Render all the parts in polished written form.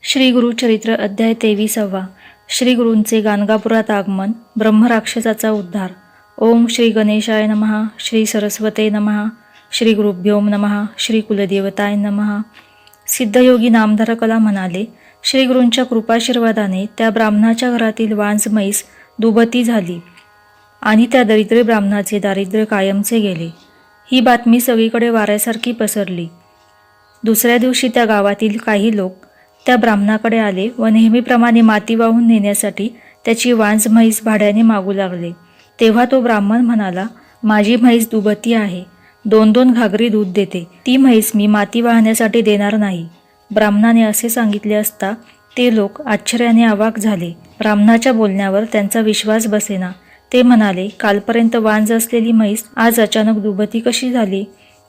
श्री गुरुचरित्र अध्याय 23. श्री गुरूंचे गाणगापुरात आगमन, ब्रह्मराक्षसाचा उद्धार. ओम श्री गणेशाय नमः. श्री सरस्वते नमः. श्री गुरुभ्यो नमः. श्री कुलदेवताय नमः. सिद्धयोगी नामधारकला म्हणाले, श्री गुरूंच्या कृपाशीर्वादाने त्या ब्राह्मणाच्या घरातील वांज म्हैस दुभती झाली आणि त्या दरिद्र ब्राह्मणाचे दारिद्र्य कायमचे गेले. ही बातमी सगळीकडे वाऱ्यासारखी पसरली. दुसऱ्या दिवशी त्या गावातील काही लोक त्या ब्राह्मणाकडे आले व नेहमीप्रमाणे माती वाहून नेण्यासाठी त्याची वांज म्हैस भाड्याने मागू लागले. तेव्हा तो ब्राह्मण म्हणाला, माझी म्हैस दुभती आहे, 2-2 घागरी दूध देते, ती म्हैस मी माती वाहण्यासाठी देणार नाही. ब्राह्मणाने असे सांगितले असता ते लोक आश्चर्याने अवाक झाले. ब्राह्मणाच्या बोलण्यावर त्यांचा विश्वास बसेना. ते म्हणाले, कालपर्यंत वांज असलेली म्हैस आज अचानक दुभती कशी झाली?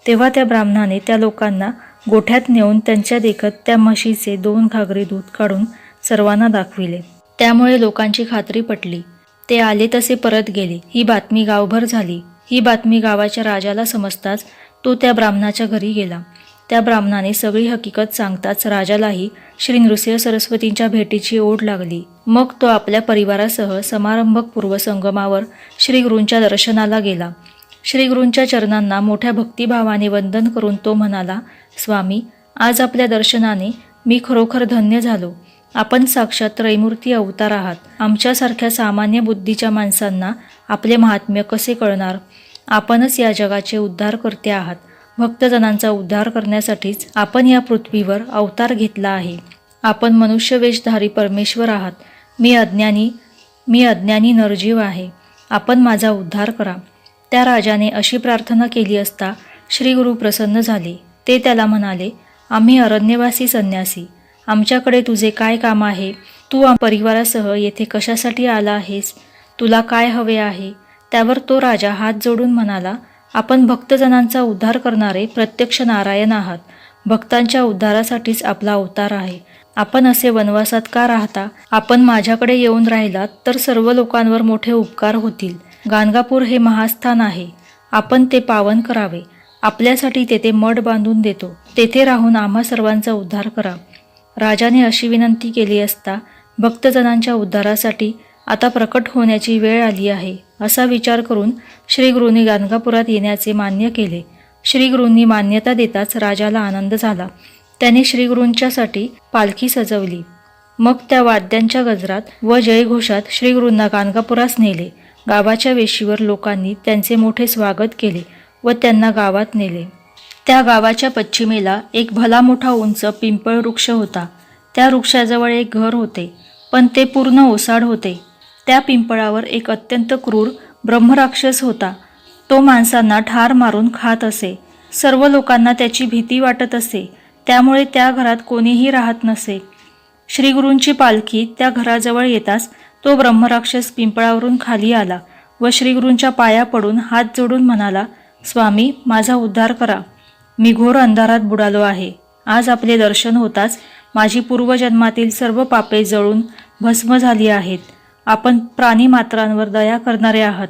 तेव्हा त्या ब्राह्मणाने त्या लोकांना गोठ्यात नेऊन त्यांच्या देखत त्या म्हशीचे 2 घागरी दूध काढून सर्वांना दाखविले. त्यामुळे लोकांची खात्री पटली. ते आले तसे परत गेले. ही बातमी गावभर झाली. ही बातमी गावाच्या राजाला समजताच तो त्या ब्राह्मणाच्या घरी गेला. त्या ब्राह्मणाने सगळी हकीकत सांगताच राजालाही श्री नृसिंह सरस्वतींच्या भेटीची ओढ लागली. मग तो आपल्या परिवारासह समारंभक पूर्व संगमावर श्री गुरूंच्या दर्शनाला गेला. श्री गुरूंच्या चरणांना मोठ्या भक्तिभावाने वंदन करून तो म्हणाला, स्वामी, आज आपल्या दर्शनाने मी खरोखर धन्य झालो. आपण साक्षात त्रैमूर्ती अवतार आहात. आमच्यासारख्या सामान्य बुद्धीच्या माणसांना आपले महात्म्य कसे कळणार? आपणच या जगाचे उद्धार करते आहात. भक्तजनांचा उद्धार करण्यासाठीच आपण या पृथ्वीवर अवतार घेतला आहे. आपण मनुष्यवेशधारी परमेश्वर आहात. मी अज्ञानी नरजीव आहे. आपण माझा उद्धार करा. त्या राजाने अशी प्रार्थना केली असता श्री गुरु प्रसन्न झाले. ते त्याला म्हणाले, आम्ही अरण्यवासी संन्यासी, आमच्याकडे तुझे काय काम आहे? तू परिवारासह येथे कशासाठी आला आहेस? तुला काय हवे आहे? त्यावर तो राजा हात जोडून म्हणाला, आपण भक्तजनांचा उद्धार करणारे प्रत्यक्ष नारायण आहात. भक्तांच्या उद्धारासाठीच आपला अवतार आहे. आपण असे वनवासात का राहता? आपण माझ्याकडे येऊन राहिलात तर सर्व लोकांवर मोठे उपकार होतील. गाणगापूर हे महास्थान आहे. आपण ते पावन करावे. आपल्यासाठी तेथे मठ बांधून देतो. तेथे राहून आम्हा सर्वांचा उद्धार करा. राजाने अशी विनंती केली असता भक्तजनांच्या उद्धारासाठी आता प्रकट होण्याची वेळ आली आहे असा विचार करून श्री गुरूंनी गाणगापुरात येण्याचे मान्य केले. श्री गुरूंनी मान्यता देताच राजाला आनंद झाला. त्याने श्री गुरूंच्यासाठी पालखी सजवली. मग त्या वाद्यांच्या गजरात व जयघोषात श्री गुरूंना गाणगापुरास नेले. गावाच्या वेशीवर लोकांनी त्यांचे मोठे स्वागत केले व त्यांना गावात नेले. त्या गावाच्या पश्चिमेला एक भला मोठा उंच पिंपळ वृक्ष होता. त्या वृक्षाजवळ एक घर होते, पण ते पूर्ण ओसाड होते. त्या पिंपळावर एक अत्यंत क्रूर ब्रह्मराक्षस होता. तो माणसांना ठार मारून खात असे. सर्व लोकांना त्याची भीती वाटत असे. त्यामुळे त्या घरात कोणीही राहत नसे. श्री गुरूंची पालखी त्या घराजवळ येताच तो ब्रह्मराक्षस पिंपळावरून खाली आला व श्री गुरूंच्या पाया पडून हात जोडून म्हणाला, स्वामी, माझा उद्धार करा. मी घोर अंधारात बुडालो आहे. आज आपले दर्शन होताच माझी पूर्वजन्मातील सर्व पापे जळून भस्म झाली आहेत. आपण प्राणीमात्रांवर दया करणारे आहात,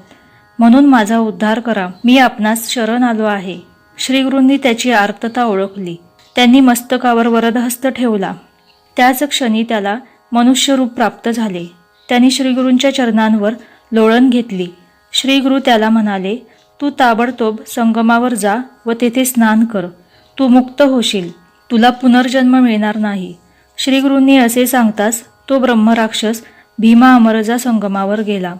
म्हणून माझा उद्धार करा. मी आपणास शरण आलो आहे. श्री गुरूंनी त्याची आर्तता ओळखली. त्यांनी मस्तकावर वरदहस्त ठेवला. त्याच क्षणी त्याला मनुष्यरूप प्राप्त झाले. त्यांनी श्रीगुरूंच्या चरणांवर लोळण घेतली. श्री गुरु त्याला म्हणाले, तू ताबडतोब संगमावर जा व तेथे स्नान कर. तू मुक्त होशील. तुला पुनर्जन्म मिळणार नाही. श्री गुरूंनी असे सांगताच तो ब्रह्मराक्षस भीमा अमरजा संगमावर गेला.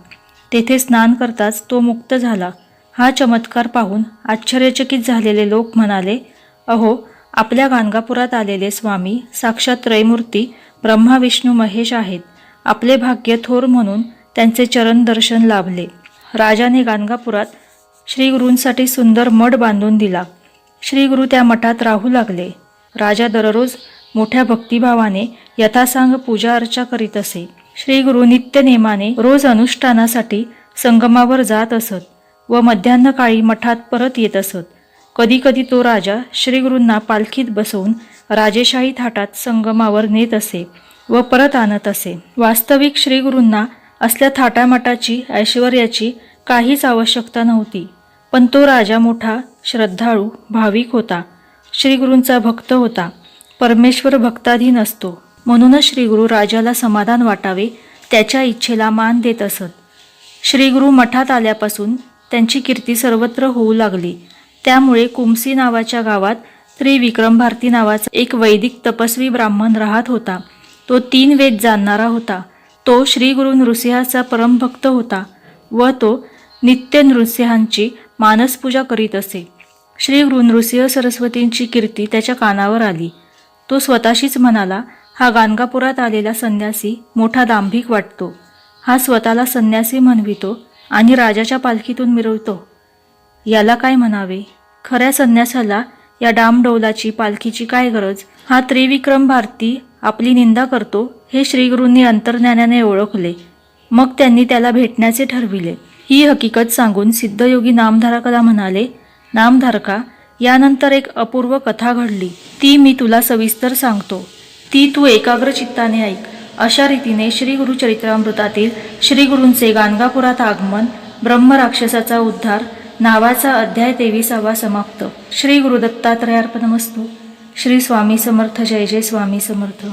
तेथे स्नान करताच तो मुक्त झाला. हा चमत्कार पाहून आश्चर्यचकित झालेले लोक म्हणाले, अहो, आपल्या गाणगापुरात आलेले स्वामी साक्षात त्रैमूर्ती ब्रह्मा विष्णू महेश आहेत. आपले भाग्य थोर म्हणून त्यांचे चरण दर्शन लाभले. राजाने गाणगापुरात श्री गुरूंसाठी सुंदर मठ बांधून दिला. श्री गुरु त्या मठात राहू लागले. राजा दररोज मोठ्या भक्तिभावाने यथासांग पूजा अर्चा करीत असे. श्री गुरु नित्य नेमाने रोज अनुष्ठानासाठी संगमावर जात असत व मध्यान्हकाळी मठात परत येत असत. कधी कधी तो राजा श्री गुरूंना पालखीत बसवून राजेशाही थाटात संगमावर नेत असे व परत आणत असे. वास्तविक श्री गुरूंना असल्या थाटामाटाची ऐश्वर्याची काहीच आवश्यकता नव्हती. पण तो राजा मोठा श्रद्धाळू भाविक होता. श्री गुरूंचा भक्त होता. परमेश्वर भक्ताधीन असतो. म्हणूनच श्रीगुरु राजाला समाधान वाटावे त्याच्या इच्छेला मान देत असत. श्रीगुरु मठात आल्यापासून त्यांची कीर्ती सर्वत्र होऊ लागली. त्यामुळे कुमसी नावाच्या गावात त्रिविक्रम भारती नावाचा एक वैदिक तपस्वी ब्राह्मण राहत होता. तो 3 वेद जाणणारा होता. तो श्री गुरु नृसिंहाचा परमभक्त होता व तो नित्य नृसिंहांची मानसपूजा करीत असे. श्री गुरु नृसिंह सरस्वतींची कीर्ती त्याच्या कानावर आली. तो स्वतःशीच म्हणाला, हा गाणगापुरात आलेला संन्यासी मोठा दांभिक वाटतो. हा स्वतःला संन्यासी म्हणवितो आणि राजाच्या पालखीतून मिरवतो. याला काय म्हणावे? खऱ्या संन्यासाला या डामडौलाची पालखीची काय गरज? हा त्रिविक्रम भारती आपली निंदा करतो हे श्रीगुरूंनी अंतर्ज्ञानाने ओळखले. मग त्यांनी त्याला भेटण्याचे ठरविले. ही हकीकत सांगून सिद्धयोगी नामधारकाला म्हणाले, नामधारका, यानंतर एक अपूर्व कथा घडली. ती मी तुला सविस्तर सांगतो. ती तू एकाग्र चित्ताने ऐक. अशा रीतीने श्री गुरु चरित्रामृतातील श्री गुरूंचे गाणगापुरात आगमन, ब्रह्मराक्षसाचा उद्धार नावाचा अध्याय 23वा समाप्त. श्री गुरु दत्तात्रयार्पणमस्तु. श्री स्वामी समर्थ. जय जय स्वामी समर्थ.